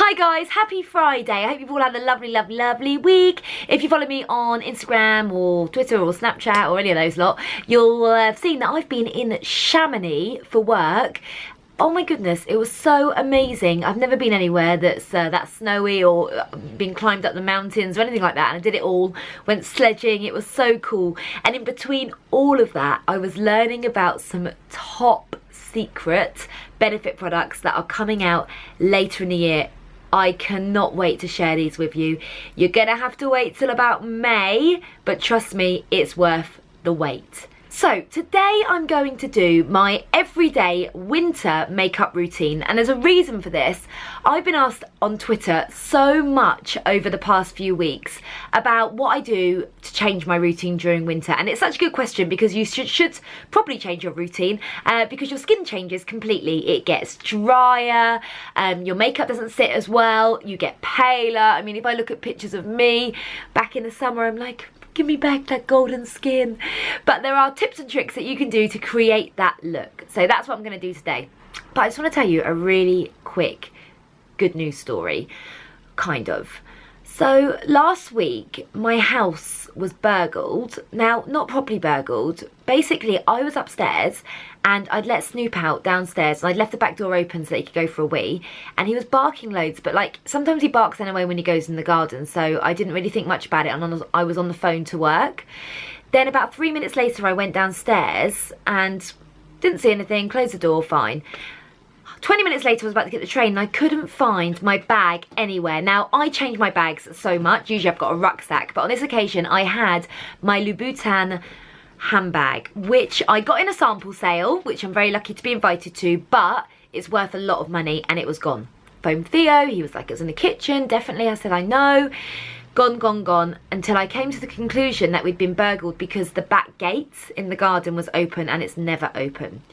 Hi guys, happy Friday. I hope you've all had a lovely week. If you follow me on Instagram or Twitter or Snapchat or any of those lot, you'll have seen that I've been in Chamonix for work. Oh my goodness, it was so amazing. I've never been anywhere that's that snowy or been climbed up the mountains or anything like that, and I did it all. Went sledging, it was so cool. And in between all of that, I was learning about some top secret benefit products that are coming out later in the year. I cannot wait to share these with you. You're gonna have to wait till about May, but trust me, it's worth the wait. So today I'm going to do my everyday winter makeup routine, and there's a reason for this. I've been asked on Twitter so much over the past few weeks about what I do to change my routine during winter, and it's such a good question because you should probably change your routine because your skin changes completely. It gets drier, your makeup doesn't sit as well, you get paler. I mean, if I look at pictures of me back in the summer, I'm like, give me back that golden skin. But there are tips and tricks that you can do to create that look. So that's what I'm going to do today. But I just want to tell you a really quick good news story, kind of. So last week my house was burgled. Now, not properly burgled. Basically, I was upstairs and I'd let Snoop out downstairs and I'd left the back door open so that he could go for a wee, and he was barking loads, but like sometimes he barks anyway when he goes in the garden, so I didn't really think much about it, and I was on the phone to work. Then about 3 minutes later I went downstairs and didn't see anything, closed the door, fine. 20 minutes later I was about to get the train and I couldn't find my bag anywhere. Now, I change my bags so much. Usually I've got a rucksack, but on this occasion I had my Louboutin handbag, which I got in a sample sale, which I'm very lucky to be invited to, but it's worth a lot of money, and it was gone. Phoned Theo, he was like, it was in the kitchen, definitely. I said, I know. Gone, until I came to the conclusion that we'd been burgled because the back gate in the garden was open and it's never open.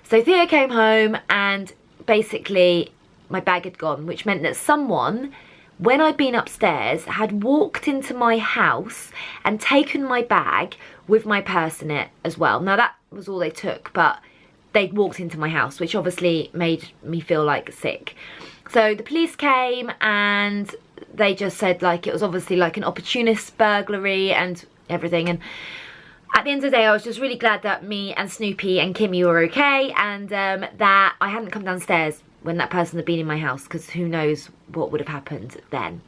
So Theo came home and basically my bag had gone, which meant that someone, when I'd been upstairs, had walked into my house and taken my bag with my purse in it as well. Now that was all they took, but they'd walked into my house, which obviously made me feel like sick. So the police came and they just said like it was obviously like an opportunist burglary and everything. And at the end of the day, I was just really glad that me and Snoopy and Gimme were okay, and that I hadn't come downstairs when that person had been in my house, because who knows what would have happened then.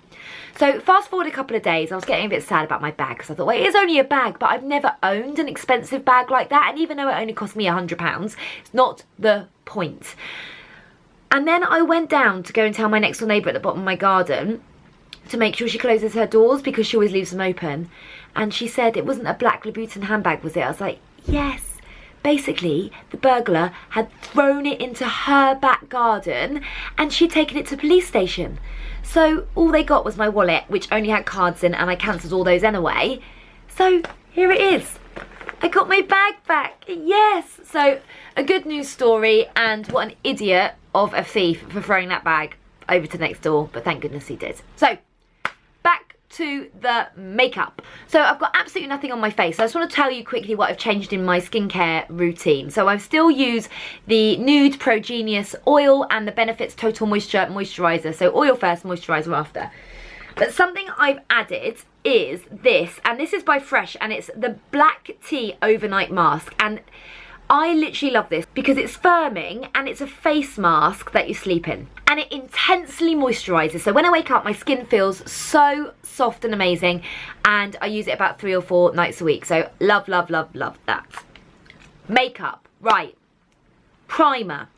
So fast forward a couple of days, I was getting a bit sad about my bag because I thought, well, it is only a bag, but I've never owned an expensive bag like that, and even though it only cost me £100, it's not the point. And then I went down to go and tell my next door neighbour at the bottom of my garden to make sure she closes her doors because she always leaves them open. And she said it wasn't a black Louboutin handbag, was it? I was like, yes. Basically, the burglar had thrown it into her back garden and she'd taken it to the police station. So all they got was my wallet, which only had cards in, and I cancelled all those anyway. So here it is. I got my bag back, yes. So a good news story, and what an idiot of a thief for throwing that bag over to next door, but thank goodness he did. So back to the makeup. So I've got absolutely nothing on my face. I just want to tell you quickly what I've changed in my skincare routine. So I still use the Nude Pro-genius oil and the Benefits Total Moisture moisturiser. So oil first, moisturiser after. But something I've added is this, and this is by Fresh, and it's the Black Tea Overnight Mask. And I literally love this because it's firming and it's a face mask that you sleep in. And it intensely moisturises. So when I wake up, my skin feels so soft and amazing. And I use it about 3 or 4 nights a week. So love that. Makeup, right. Primer.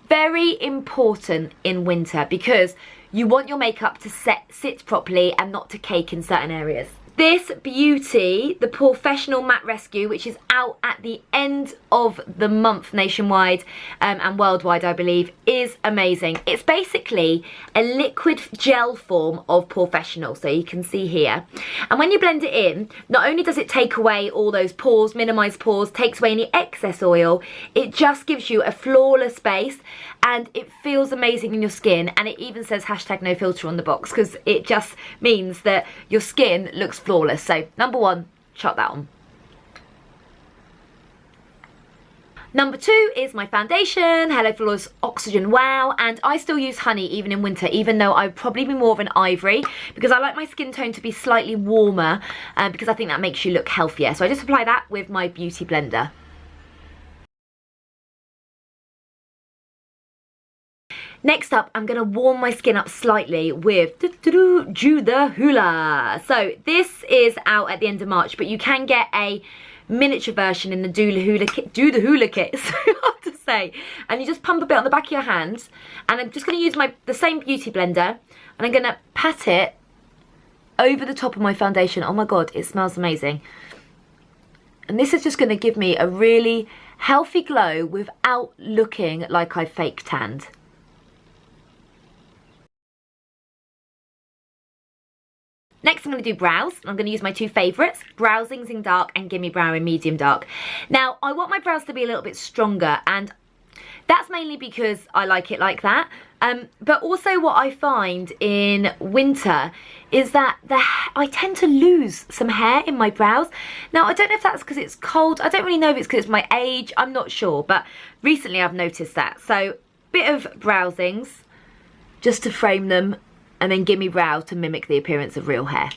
Very important in winter because you want your makeup to sit properly and not to cake in certain areas. This beauty, the Porefessional Matte Rescue, which is out at the end of the month nationwide and worldwide, I believe, is amazing. It's basically a liquid gel form of Porefessional, so you can see here. And when you blend it in, not only does it take away all those pores, minimise pores, takes away any excess oil, it just gives you a flawless base and it feels amazing in your skin, and it even says #NoFilter on the box because it just means that your skin looks flawless. So number one, chuck that on. Number 2 is my foundation, Hello Flawless Oxygen Wow, and I still use honey even in winter, even though I'd probably be more of an ivory, because I like my skin tone to be slightly warmer, because I think that makes you look healthier. So I just apply that with my beauty blender. Next up, I'm going to warm my skin up slightly with the Hoola. So this is out at the end of March, but you can get a miniature version in the Do the Hoola kit, so hard to say. And you just pump a bit on the back of your hands, and I'm just going to use the same beauty blender, and I'm going to pat it over the top of my foundation. Oh my god, it smells amazing. And this is just going to give me a really healthy glow without looking like I've fake tanned. Next, I'm going to do brows. I'm going to use my 2 favourites, Browzings in Dark and Gimme Brow in Medium Dark. Now, I want my brows to be a little bit stronger, and that's mainly because I like it like that. But also what I find in winter is that I tend to lose some hair in my brows. Now, I don't know if that's because it's cold. I don't really know if it's because it's my age. I'm not sure, but recently I've noticed that. So, bit of Browzings just to frame them, and then Gimme Brow to mimic the appearance of real hair.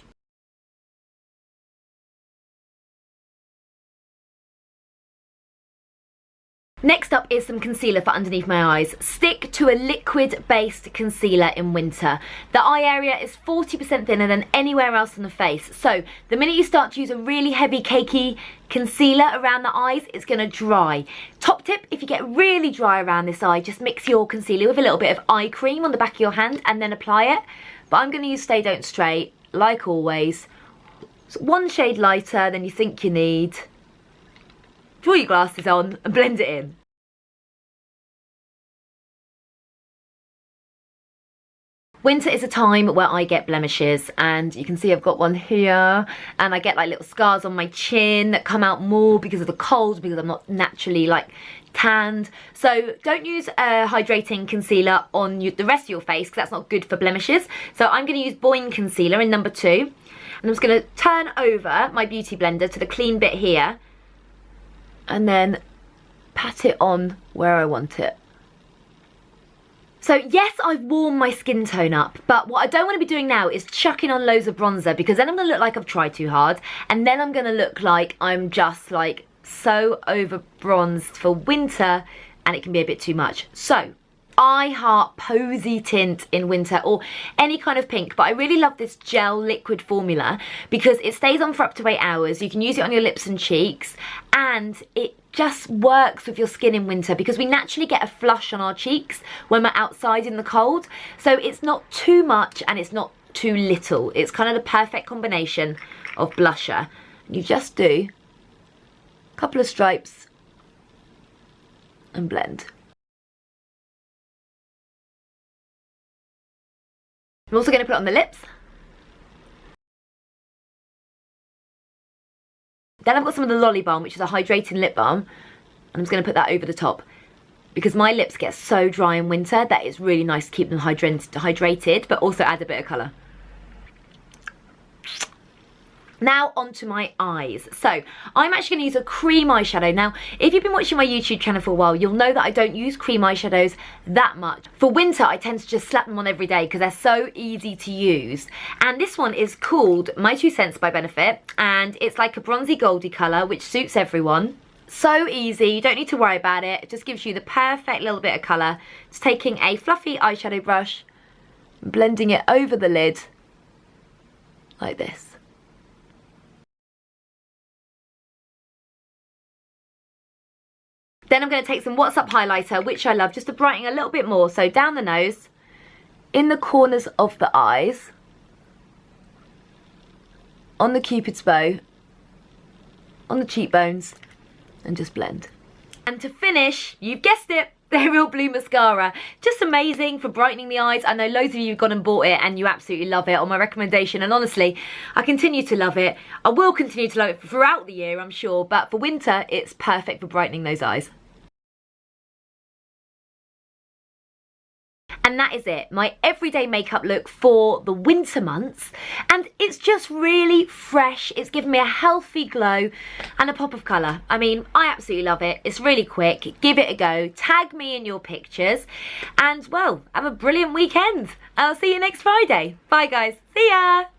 Next up is some concealer for underneath my eyes. Stick to a liquid-based concealer in winter. The eye area is 40% thinner than anywhere else on the face. So the minute you start to use a really heavy, cakey concealer around the eyes, it's going to dry. Top tip, if you get really dry around this eye, just mix your concealer with a little bit of eye cream on the back of your hand and then apply it. But I'm going to use Stay Don't Stray, like always. It's 1 shade lighter than you think you need. Draw your glasses on and blend it in. Winter is a time where I get blemishes, and you can see I've got one here, and I get like little scars on my chin that come out more because of the cold, because I'm not naturally like tanned. So don't use a hydrating concealer on the rest of your face, because that's not good for blemishes. So I'm going to use Boi-ing concealer in number 2, and I'm just going to turn over my beauty blender to the clean bit here, and then pat it on where I want it. So yes, I've warmed my skin tone up, but what I don't want to be doing now is chucking on loads of bronzer, because then I'm going to look like I've tried too hard, and then I'm going to look like I'm just like so over bronzed for winter, and it can be a bit too much. So I heart Posie tint in winter, or any kind of pink, but I really love this gel liquid formula because it stays on for up to 8 hours. You can use it on your lips and cheeks, and it just works with your skin in winter because we naturally get a flush on our cheeks when we're outside in the cold. So it's not too much and it's not too little. It's kind of the perfect combination of blusher. You just do a couple of stripes and blend. I'm also going to put it on the lips. Then I've got some of the Lolli balm, which is a hydrating lip balm, and I'm just going to put that over the top because my lips get so dry in winter that it's really nice to keep them hydrated, but also add a bit of colour. Now onto my eyes. So I'm actually going to use a cream eyeshadow. Now, if you've been watching my YouTube channel for a while, you'll know that I don't use cream eyeshadows that much. For winter, I tend to just slap them on every day because they're so easy to use. And this one is called My 2 Cents by Benefit, and it's like a bronzy goldy colour, which suits everyone. So easy, you don't need to worry about it. It just gives you the perfect little bit of colour. Just taking a fluffy eyeshadow brush, blending it over the lid like this. Then I'm going to take some What's Up highlighter, which I love, just to brighten a little bit more. So down the nose, in the corners of the eyes, on the cupid's bow, on the cheekbones, and just blend. And to finish, you've guessed it, the Real Blue mascara. Just amazing for brightening the eyes. I know loads of you have gone and bought it and you absolutely love it on my recommendation, and honestly, I continue to love it. I will continue to love it throughout the year, I'm sure, but for winter, it's perfect for brightening those eyes. And that is it, my everyday makeup look for the winter months. And it's just really fresh. It's given me a healthy glow and a pop of colour. I mean, I absolutely love it. It's really quick. Give it a go. Tag me in your pictures. And, well, have a brilliant weekend. I'll see you next Friday. Bye, guys. See ya.